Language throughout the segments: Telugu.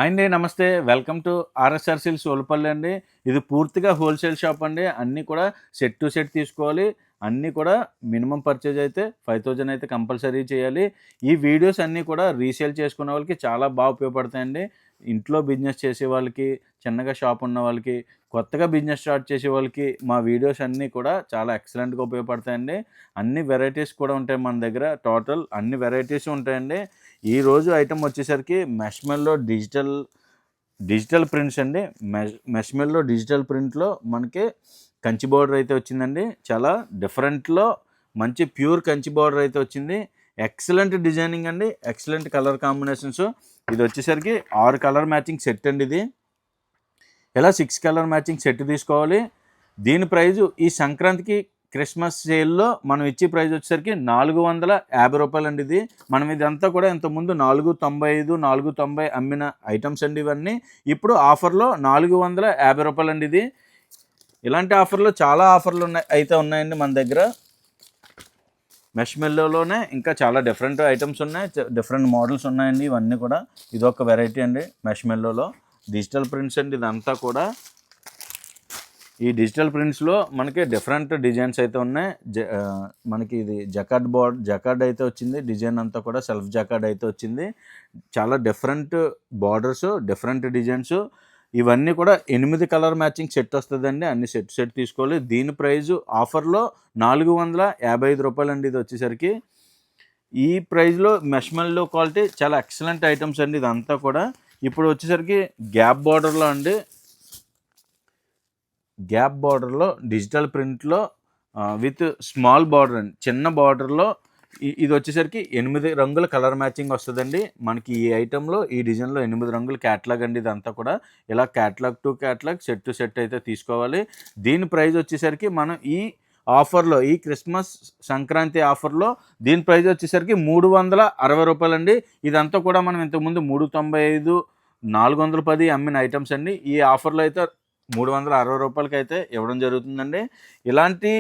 అండి నమస్తే. వెల్కమ్ టు ఆర్ఎస్ఆర్ సిల్క్స్ ఓల్పల్లి అండి. ఇది పూర్తిగా హోల్సేల్ షాప్ అండి. అన్నీ కూడా సెట్ టు సెట్ తీసుకోవాలి. అన్నీ కూడా మినిమమ్ పర్చేజ్ అయితే 5000 అయితే కంపల్సరీ చేయాలి. ఈ వీడియోస్ అన్నీ కూడా రీసేల్ చేసుకునే వాళ్ళకి చాలా బాగా ఉపయోగపడతాయండి. ఇంట్లో బిజినెస్ చేసే వాళ్ళకి, చిన్నగా షాప్ ఉన్న వాళ్ళకి, కొత్తగా బిజినెస్ స్టార్ట్ చేసే వాళ్ళకి మా వీడియోస్ అన్నీ కూడా చాలా ఎక్సలెంట్‌గా ఉపయోగపడతాయండి. అన్ని వెరైటీస్ కూడా ఉంటాయి మన దగ్గర. టోటల్ అన్ని వెరైటీస్ ఉంటాయండి. ఈరోజు ఐటెం వచ్చేసరికి మెష్‌మెల్లో డిజిటల్ ప్రింట్స్ అండి. మెష్‌మెల్లో డిజిటల్ ప్రింట్‌లో మనకి కంచి బోర్డర్ అయితే వచ్చిందండి. చాలా డిఫరెంట్‌లో మంచి ప్యూర్ కంచి బోర్డర్ అయితే వచ్చింది. ఎక్సలెంట్ డిజైనింగ్ అండి. Excellent colour combinations. ఇది వచ్చేసరికి 6 కలర్ మ్యాచింగ్ సెట్ అండి ఇది. ఇలా 6 కలర్ మ్యాచింగ్ సెట్ తీసుకోవాలి. దీని ప్రైజు ఈ సంక్రాంతికి క్రిస్మస్ సేల్లో మనం ఇచ్చే ప్రైస్ వచ్చేసరికి రూ. 450 అండి ఇది. మనం ఇదంతా కూడా ఇంతకుముందు 495, 490 అమ్మిన ఐటమ్స్ అండి ఇవన్నీ. ఇప్పుడు ఆఫర్లో రూ. 450 అండి ఇది. ఇలాంటి ఆఫర్లు చాలా ఆఫర్లు ఉన్నాయండి మన దగ్గర. మెష్‌మెల్లోనే ఇంకా చాలా డిఫరెంట్ ఐటమ్స్ ఉన్నాయి. డిఫరెంట్ మోడల్స్ ఉన్నాయండి ఇవన్నీ కూడా. ఇదొక వెరైటీ అండి మెష్‌మెల్లోలో. డిజిటల్ ప్రింట్స్ అండి ఇదంతా కూడా. ఈ డిజిటల్ ప్రింట్స్లో మనకి డిఫరెంట్ డిజైన్స్ అయితే ఉన్నాయి. మనకి ఇది జకార్డ్ అయితే వచ్చింది. డిజైన్ అంతా కూడా సెల్ఫ్ జకార్డ్ అయితే వచ్చింది. చాలా డిఫరెంట్ బార్డర్స్, డిఫరెంట్ డిజైన్స్. ఇవన్నీ కూడా 8 కలర్ మ్యాచింగ్ సెట్ వస్తుందండి. అన్ని సెట్ తీసుకోవాలి. దీని ప్రైజు ఆఫర్లో రూ. 455 అండి ఇది వచ్చేసరికి. ఈ ప్రైస్లో మెష్‌మెల్లో క్వాలిటీ చాలా ఎక్సలెంట్ ఐటమ్స్ అండి ఇదంతా కూడా. ఇప్పుడు వచ్చేసరికి గ్యాప్ బార్డర్లో డిజిటల్ ప్రింట్లో విత్ స్మాల్ బార్డర్ అండి. చిన్న బార్డర్లో ఇది వచ్చేసరికి 8 రంగుల కలర్ మ్యాచింగ్ వస్తుందండి. మనకి ఈ ఐటెంలో ఈ డిజైన్లో 8 రంగుల క్యాటలాగ్ అండి ఇదంతా కూడా. ఇలా catalogue to catalogue, set to set అయితే తీసుకోవాలి. దీని ప్రైస్ వచ్చేసరికి మనం ఈ ఆఫర్లో, ఈ క్రిస్మస్ సంక్రాంతి ఆఫర్లో దీని ప్రైస్ వచ్చేసరికి రూ. 360 అండి. ఇదంతా కూడా మనం ఇంతకుముందు 395, 410 అమ్మిన ఐటమ్స్ అండి. ఈ ఆఫర్లో అయితే రూ. 360 అయితే ఇవ్వడం జరుగుతుందండి. ఇలాంటి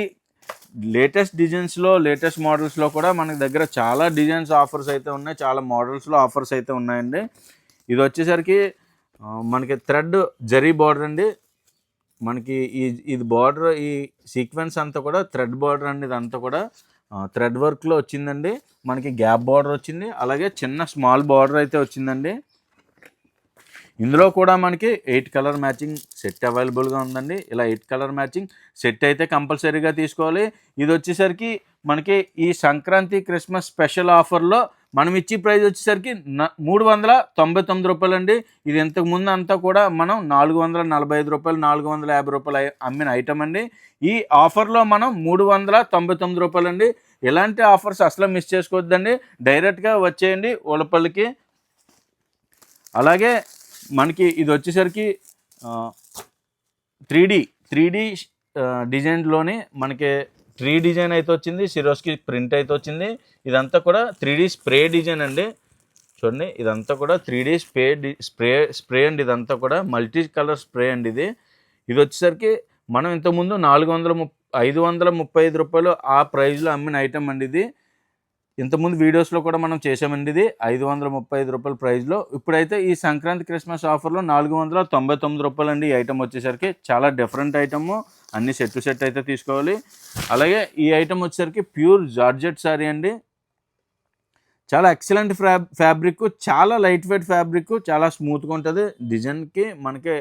లేటెస్ట్ డిజైన్స్లో, లేటెస్ట్ మోడల్స్లో కూడా మనకి దగ్గర చాలా డిజైన్స్ ఆఫర్స్ అయితే ఉన్నాయి. చాలా మోడల్స్లో ఆఫర్స్ అయితే ఉన్నాయండి. ఇది వచ్చేసరికి మనకి థ్రెడ్ జరీ బార్డర్ అండి. మనకి ఇది బార్డర్, ఈ సీక్వెన్స్ అంతా కూడా థ్రెడ్ బార్డర్ అండి. ఇదంతా కూడా థ్రెడ్ వర్క్లో వచ్చిందండి. మనకి గ్యాప్ బార్డర్ వచ్చింది. అలాగే చిన్న స్మాల్ బార్డర్ అయితే వచ్చిందండి. ఇందులో కూడా మనకి 8 కలర్ మ్యాచింగ్ సెట్ అవైలబుల్గా ఉందండి. ఇలా 8 కలర్ మ్యాచింగ్ సెట్ అయితే కంపల్సరీగా తీసుకోవాలి. ఇది వచ్చేసరికి మనకి ఈ సంక్రాంతి క్రిస్మస్ స్పెషల్ ఆఫర్లో మనం ఇచ్చే ప్రైస్ వచ్చేసరికి రూ. 399 అండి. ఇది ఇంతకుముందు అంతా కూడా మనం రూ. 445, రూ. 450 అమ్మిన ఐటమ్ అండి. ఈ ఆఫర్లో మనం రూ. 399 అండి. ఇలాంటి ఆఫర్స్ అసలు మిస్ చేసుకోవద్దండి. డైరెక్ట్గా వచ్చేయండి ఓలపల్లికి. అలాగే మనకి ఇది వచ్చేసరికి 3D డిజైన్లోని మనకి 3 డిజైన్ అయితే వచ్చింది. సిరోస్కి ప్రింట్ అయితే వచ్చింది. ఇదంతా కూడా 3D స్ప్రే డిజైన్ అండి. చూడండి, ఇదంతా కూడా 3D స్ప్రే అండి. ఇదంతా కూడా మల్టీ కలర్ స్ప్రే అండి ఇది. ఇది వచ్చేసరికి మనం ఇంతకుముందు రూ. 535 ఆ ప్రైస్లో అమ్మిన ఐటమ్ అండి ఇది. ఇంతకుముందు వీడియోస్లో కూడా మనం చేసామండి ఇది. రూ. 535 ప్రైస్లో. ఇప్పుడైతే ఈ సంక్రాంతి క్రిస్మస్ ఆఫర్లో రూ. 499 అండి. ఈ ఐటమ్ వచ్చేసరికి చాలా డిఫరెంట్ ఐటమ్. అన్ని సెట్ టు సెట్ అయితే తీసుకోవాలి. అలాగే ఈ ఐటమ్ వచ్చేసరికి ప్యూర్ జార్జెట్ సారీ అండి. చాలా ఎక్సలెంట్ ఫ్యాబ్రిక్, చాలా లైట్ వెయిట్ ఫ్యాబ్రిక్, చాలా స్మూత్గా ఉంటుంది. డిజైన్కి మనకి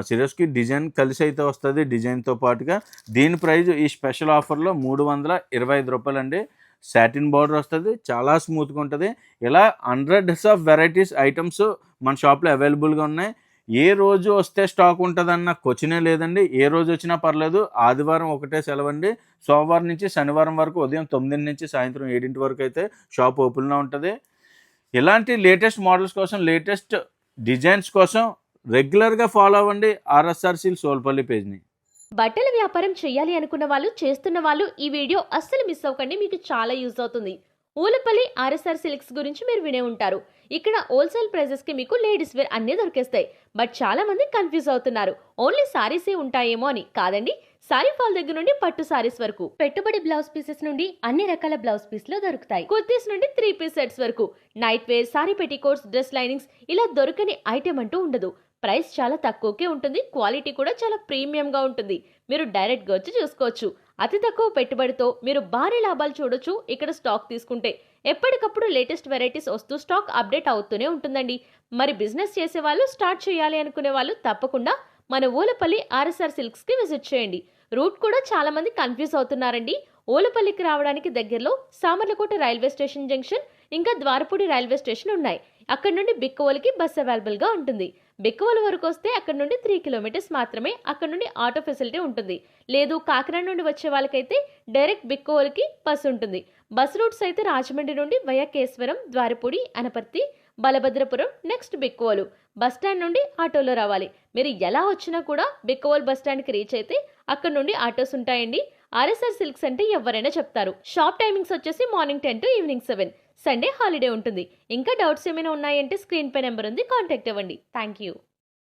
సిరోస్కి డిజైన్ కలిసి అయితే వస్తుంది డిజైన్తో పాటుగా. దీని ప్రైస్ ఈ స్పెషల్ ఆఫర్లో రూ. 325 అండి. సాటిన్ బార్డర్ వస్తుంది. చాలా స్మూత్గా ఉంటుంది. ఇలా హండ్రెడ్స్ ఆఫ్ వెరైటీస్ ఐటమ్స్ మన షాప్లో అవైలబుల్గా ఉన్నాయి. ఏ రోజు వస్తే స్టాక్ ఉంటుందన్న క్వశ్చనే లేదండి. ఏ రోజు వచ్చినా పర్లేదు. ఆదివారం ఒకటే సెలవండి. సోమవారం నుంచి శనివారం వరకు ఉదయం 9 నుంచి సాయంత్రం 7 వరకు అయితే షాప్ ఓపెన్లో ఉంటుంది. ఇలాంటి లేటెస్ట్ మోడల్స్ కోసం, లేటెస్ట్ డిజైన్స్ కోసం రెగ్యులర్గా ఫాలో అవ్వండి ఆర్ఎస్ఆర్ సిల్క్స్ సోల్పల్లి పేజ్ని. బట్టల వ్యాపారం చేయాలి అనుకున్న వాళ్ళు, చేస్తున్న వాళ్ళు ఈ వీడియో అస్సలు మిస్ అవ్వకండి. మీకు చాలా యూజ్ అవుతుంది. ఊలపల్లి ఆర్ఎస్ఆర్ సిల్క్స్ గురించి మీరు వినే ఉంటారు. ఇక్కడ హోల్సేల్ ప్రైజెస్ కి మీకు లేడీస్ వేర్ అన్నీ దొరికేస్తాయి. బట్ చాలా మంది కన్ఫ్యూజ్ అవుతున్నారు. ఓన్లీ సారీసే ఉంటాయేమో అని. కాదండి, సారీ ఫాల్ దగ్గర నుండి పట్టు సారీస్ వరకు, పెట్టుబడి బ్లౌజ్ పీసెస్ నుండి అన్ని రకాల బ్లౌజ్ పీస్లు దొరుకుతాయి. కుర్తీస్ నుండి 3 పీస్ సెట్స్ వరకు, night wear, sari petticoats, dress linings, ఇలా దొరకని ఐటెం అంటూ ఉండదు. ప్రైస్ చాలా తక్కువకే ఉంటుంది, క్వాలిటీ కూడా చాలా ప్రీమియం గా ఉంటుంది. మీరు డైరెక్ట్ గా వచ్చి చూసుకోవచ్చు. అతి తక్కువ పెట్టుబడితో మీరు భారీ లాభాలు చూడొచ్చు ఇక్కడ స్టాక్ తీసుకుంటే. ఎప్పటికప్పుడు లేటెస్ట్ వెరైటీస్ వస్తూ స్టాక్ అప్డేట్ అవుతూనే ఉంటుందండి. మరి బిజినెస్ చేసే వాళ్ళు, స్టార్ట్ చేయాలి అనుకునే వాళ్ళు తప్పకుండా మన ఊలపల్లి ఆర్ఎస్ఆర్ సిల్క్స్ కి విజిట్ చేయండి. రూట్ కూడా చాలా మంది కన్ఫ్యూజ్ అవుతున్నారండి. ఊలపల్లికి రావడానికి దగ్గరలో సామర్లకోట రైల్వే స్టేషన్ జంక్షన్, ఇంకా ద్వారపూడి రైల్వే స్టేషన్ ఉన్నాయి. అక్కడ నుండి బిక్కవోలుకి బస్ అవైలబుల్ గా ఉంటుంది. బిక్కవోలు వరకు వస్తే అక్కడ నుండి 3 కిలోమీటర్స్ మాత్రమే. అక్కడ నుండి ఆటో ఫెసిలిటీ ఉంటుంది. లేదు కాకినాడ నుండి వచ్చే వాళ్ళకైతే డైరెక్ట్ బిక్కవోలుకి బస్ ఉంటుంది. బస్ రూట్స్ అయితే రాజమండ్రి నుండి via Kesavaram, Dwarapudi, Anaparthi, Balabhadrapuram, next Bikkavolu. Bus stand నుండి ఆటోలో రావాలి. మీరు ఎలా వచ్చినా కూడా బిక్కవోలు బస్ స్టాండ్కి రీచ్ అయితే అక్కడ నుండి ఆటోస్ ఉంటాయండి. ఆర్ఎస్ఆర్ సిల్క్స్ అంటే ఎవరైనా చెప్తారు. షాప్ టైమింగ్స్ వచ్చేసి morning 10 to evening 7. Sunday holiday ఉంటుంది. ఇంకా డౌట్స్ ఏమైనా ఉన్నాయంటే స్క్రీన్ పై నెంబర్ ఉంది, కాంటాక్ట్ అవ్వండి. Thank you.